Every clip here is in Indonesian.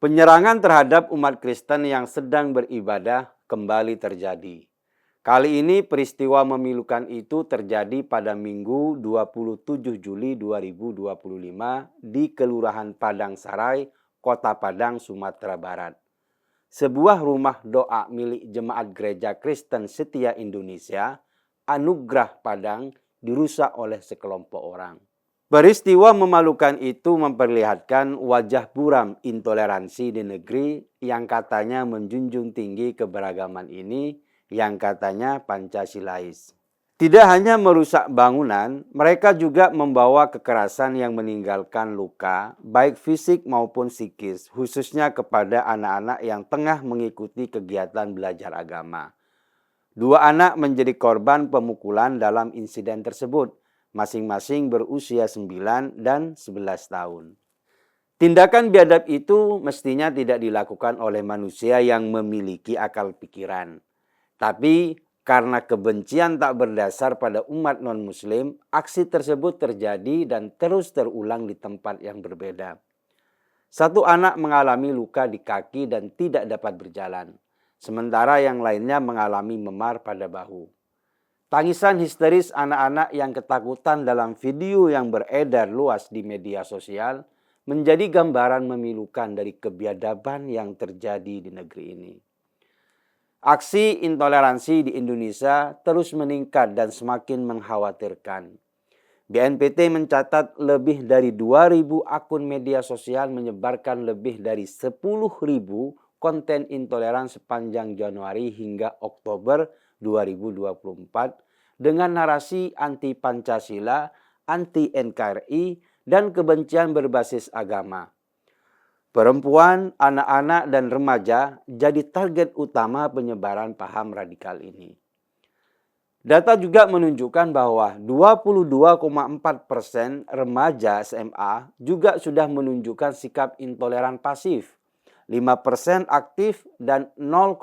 Penyerangan terhadap umat Kristen yang sedang beribadah kembali terjadi. Kali ini peristiwa memilukan itu terjadi pada Minggu 27 Juli 2025 di Kelurahan Padang Sarai, Kota Padang, Sumatera Barat. Sebuah rumah doa milik Jemaat Gereja Kristen Setia Indonesia, Anugerah Padang, dirusak oleh sekelompok orang. Peristiwa memalukan itu memperlihatkan wajah buram intoleransi di negeri yang katanya menjunjung tinggi keberagaman ini, yang katanya Pancasilais. Tidak hanya merusak bangunan, mereka juga membawa kekerasan yang meninggalkan luka, baik fisik maupun psikis, khususnya kepada anak-anak yang tengah mengikuti kegiatan belajar agama. 2 anak menjadi korban pemukulan dalam insiden tersebut, masing-masing berusia 9 dan 11 tahun. Tindakan biadab itu mestinya tidak dilakukan oleh manusia yang memiliki akal pikiran. Tapi karena kebencian tak berdasar pada umat non-muslim, aksi tersebut terjadi dan terus terulang di tempat yang berbeda. 1 anak mengalami luka di kaki dan tidak dapat berjalan, sementara yang lainnya mengalami memar pada bahu. Tangisan histeris anak-anak yang ketakutan dalam video yang beredar luas di media sosial menjadi gambaran memilukan dari kebiadaban yang terjadi di negeri ini. Aksi intoleransi di Indonesia terus meningkat dan semakin mengkhawatirkan. BNPT mencatat lebih dari 2.000 akun media sosial menyebarkan lebih dari 10.000 konten intoleran sepanjang Januari hingga Oktober 2024 dengan narasi anti Pancasila, anti NKRI, dan kebencian berbasis agama. Perempuan, anak-anak, dan remaja jadi target utama penyebaran paham radikal ini. Data juga menunjukkan bahwa 22,4% remaja SMA juga sudah menunjukkan sikap intoleran pasif. 5% aktif dan 0,6%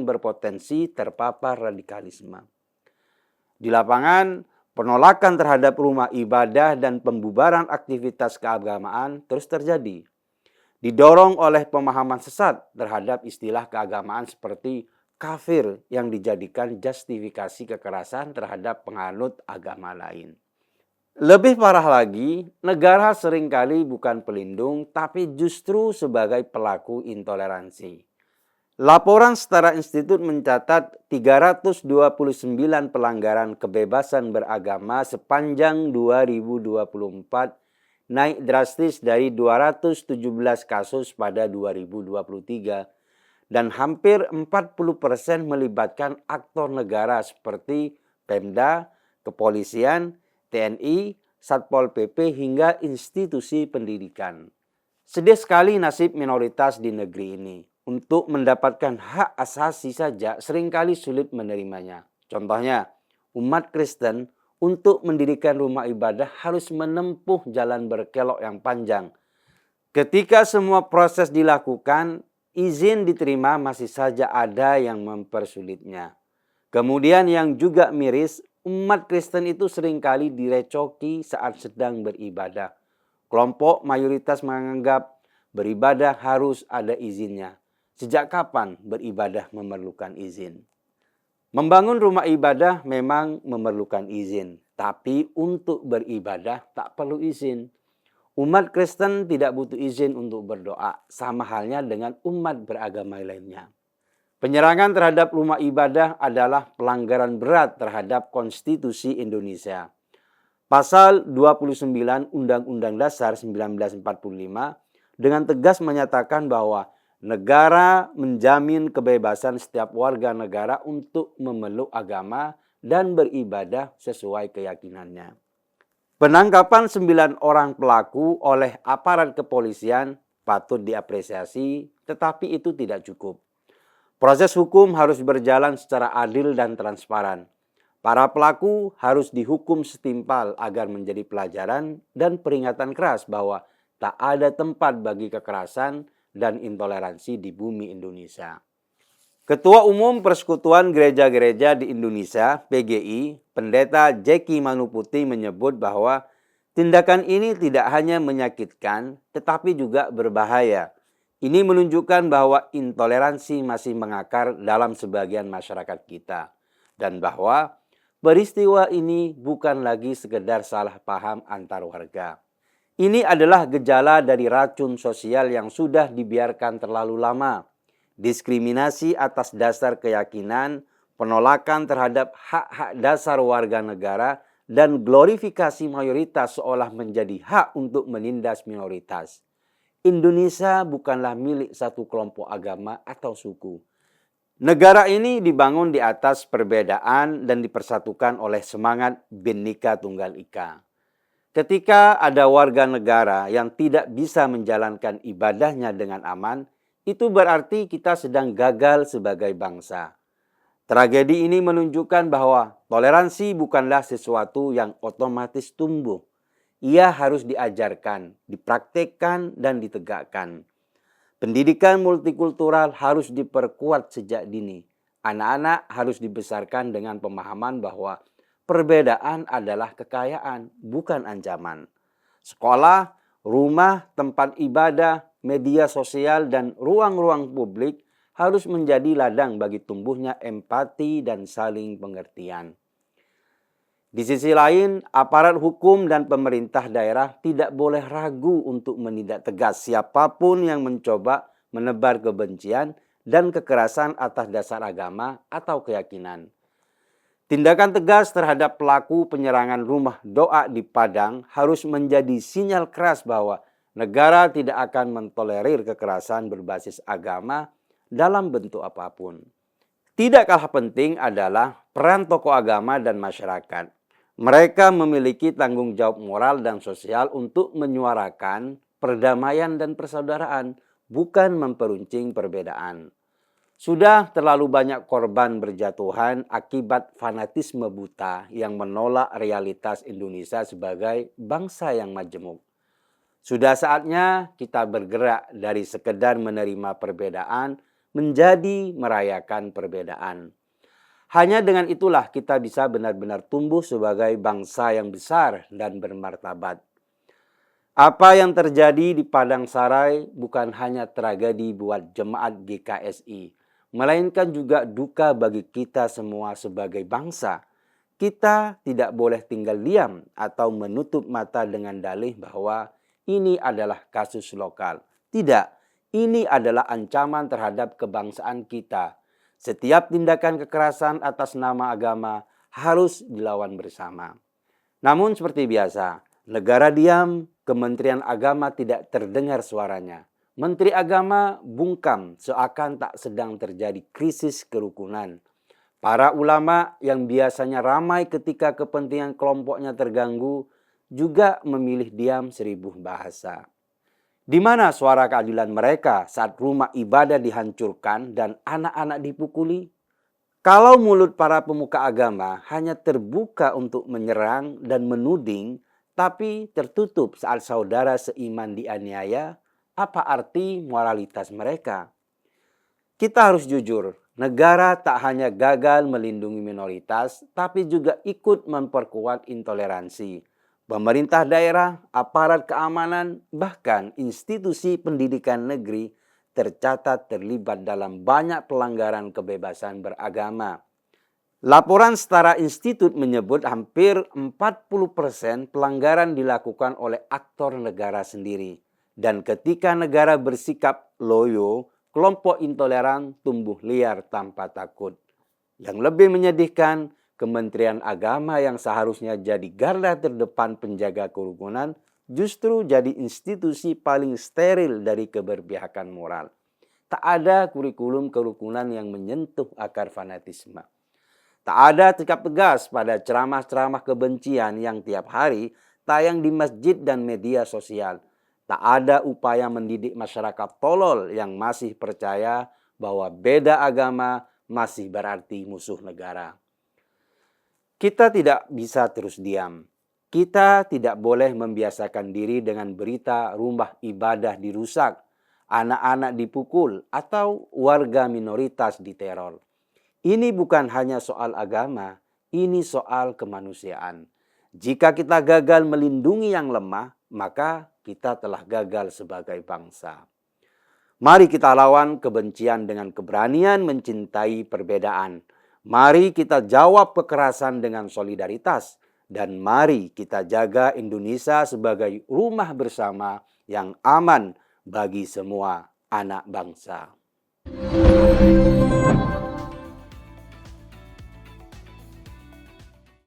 berpotensi terpapar radikalisme. Di lapangan, penolakan terhadap rumah ibadah dan pembubaran aktivitas keagamaan terus terjadi. Didorong oleh pemahaman sesat terhadap istilah keagamaan seperti kafir yang dijadikan justifikasi kekerasan terhadap penganut agama lain. Lebih parah lagi, negara seringkali bukan pelindung tapi justru sebagai pelaku intoleransi. Laporan Setara Institut mencatat 329 pelanggaran kebebasan beragama sepanjang 2024, naik drastis dari 217 kasus pada 2023 dan hampir 40% melibatkan aktor negara seperti Pemda, kepolisian, TNI, Satpol PP hingga institusi pendidikan. Sedih sekali nasib minoritas di negeri ini. Untuk mendapatkan hak asasi saja seringkali sulit menerimanya. Contohnya, umat Kristen untuk mendirikan rumah ibadah harus menempuh jalan berkelok yang panjang. Ketika semua proses dilakukan, izin diterima masih saja ada yang mempersulitnya. Kemudian yang juga miris, umat Kristen itu seringkali direcoki saat sedang beribadah. Kelompok mayoritas menganggap beribadah harus ada izinnya. Sejak kapan beribadah memerlukan izin? Membangun rumah ibadah memang memerlukan izin, tapi untuk beribadah tak perlu izin. Umat Kristen tidak butuh izin untuk berdoa, sama halnya dengan umat beragama lainnya. Penyerangan terhadap rumah ibadah adalah pelanggaran berat terhadap Konstitusi Indonesia. Pasal 29 Undang-Undang Dasar 1945 dengan tegas menyatakan bahwa negara menjamin kebebasan setiap warga negara untuk memeluk agama dan beribadah sesuai keyakinannya. Penangkapan 9 orang pelaku oleh aparat kepolisian patut diapresiasi, tetapi itu tidak cukup. Proses hukum harus berjalan secara adil dan transparan. Para pelaku harus dihukum setimpal agar menjadi pelajaran dan peringatan keras bahwa tak ada tempat bagi kekerasan dan intoleransi di bumi Indonesia. Ketua Umum Persekutuan Gereja-Gereja di Indonesia, PGI, Pendeta Jeki Manuputi menyebut bahwa tindakan ini tidak hanya menyakitkan, tetapi juga berbahaya. Ini menunjukkan bahwa intoleransi masih mengakar dalam sebagian masyarakat kita dan bahwa peristiwa ini bukan lagi sekedar salah paham antar warga. Ini adalah gejala dari racun sosial yang sudah dibiarkan terlalu lama. Diskriminasi atas dasar keyakinan, penolakan terhadap hak-hak dasar warga negara, dan glorifikasi mayoritas seolah menjadi hak untuk menindas minoritas. Indonesia bukanlah milik satu kelompok agama atau suku. Negara ini dibangun di atas perbedaan dan dipersatukan oleh semangat Bhinneka Tunggal Ika. Ketika ada warga negara yang tidak bisa menjalankan ibadahnya dengan aman, itu berarti kita sedang gagal sebagai bangsa. Tragedi ini menunjukkan bahwa toleransi bukanlah sesuatu yang otomatis tumbuh. Ia harus diajarkan, dipraktekkan, dan ditegakkan. Pendidikan multikultural harus diperkuat sejak dini. Anak-anak harus dibesarkan dengan pemahaman bahwa perbedaan adalah kekayaan, bukan ancaman. Sekolah, rumah, tempat ibadah, media sosial, dan ruang-ruang publik harus menjadi ladang bagi tumbuhnya empati dan saling pengertian. Di sisi lain, aparat hukum dan pemerintah daerah tidak boleh ragu untuk menindak tegas siapapun yang mencoba menebar kebencian dan kekerasan atas dasar agama atau keyakinan. Tindakan tegas terhadap pelaku penyerangan rumah doa di Padang harus menjadi sinyal keras bahwa negara tidak akan mentolerir kekerasan berbasis agama dalam bentuk apapun. Tidak kalah penting adalah peran tokoh agama dan masyarakat. Mereka memiliki tanggung jawab moral dan sosial untuk menyuarakan perdamaian dan persaudaraan, bukan memperuncing perbedaan. Sudah terlalu banyak korban berjatuhan akibat fanatisme buta yang menolak realitas Indonesia sebagai bangsa yang majemuk. Sudah saatnya kita bergerak dari sekedar menerima perbedaan menjadi merayakan perbedaan. Hanya dengan itulah kita bisa benar-benar tumbuh sebagai bangsa yang besar dan bermartabat. Apa yang terjadi di Padang Sarai bukan hanya tragedi buat jemaat GKSI, melainkan juga duka bagi kita semua sebagai bangsa. Kita tidak boleh tinggal diam atau menutup mata dengan dalih bahwa ini adalah kasus lokal. Tidak, ini adalah ancaman terhadap kebangsaan kita. Setiap tindakan kekerasan atas nama agama harus dilawan bersama. Namun seperti biasa, negara diam, Kementerian Agama tidak terdengar suaranya. Menteri Agama bungkam seakan tak sedang terjadi krisis kerukunan. Para ulama yang biasanya ramai ketika kepentingan kelompoknya terganggu juga memilih diam 1000 bahasa. Di mana suara keadilan mereka saat rumah ibadah dihancurkan dan anak-anak dipukuli? Kalau mulut para pemuka agama hanya terbuka untuk menyerang dan menuding, tapi tertutup saat saudara seiman dianiaya, apa arti moralitas mereka? Kita harus jujur, negara tak hanya gagal melindungi minoritas, tapi juga ikut memperkuat intoleransi. Pemerintah daerah, aparat keamanan, bahkan institusi pendidikan negeri tercatat terlibat dalam banyak pelanggaran kebebasan beragama. Laporan Setara Institut menyebut hampir 40% pelanggaran dilakukan oleh aktor negara sendiri. Dan ketika negara bersikap loyo, kelompok intoleran tumbuh liar tanpa takut. Yang lebih menyedihkan, Kementerian Agama yang seharusnya jadi garda terdepan penjaga kerukunan justru jadi institusi paling steril dari keberpihakan moral. Tak ada kurikulum kerukunan yang menyentuh akar fanatisme. Tak ada sikap tegas pada ceramah-ceramah kebencian yang tiap hari tayang di masjid dan media sosial. Tak ada upaya mendidik masyarakat tolol yang masih percaya bahwa beda agama masih berarti musuh negara. Kita tidak bisa terus diam. Kita tidak boleh membiasakan diri dengan berita rumah ibadah dirusak, anak-anak dipukul, atau warga minoritas diteror. Ini bukan hanya soal agama, ini soal kemanusiaan. Jika kita gagal melindungi yang lemah, maka kita telah gagal sebagai bangsa. Mari kita lawan kebencian dengan keberanian mencintai perbedaan. Mari kita jawab kekerasan dengan solidaritas. Dan mari kita jaga Indonesia sebagai rumah bersama yang aman bagi semua anak bangsa.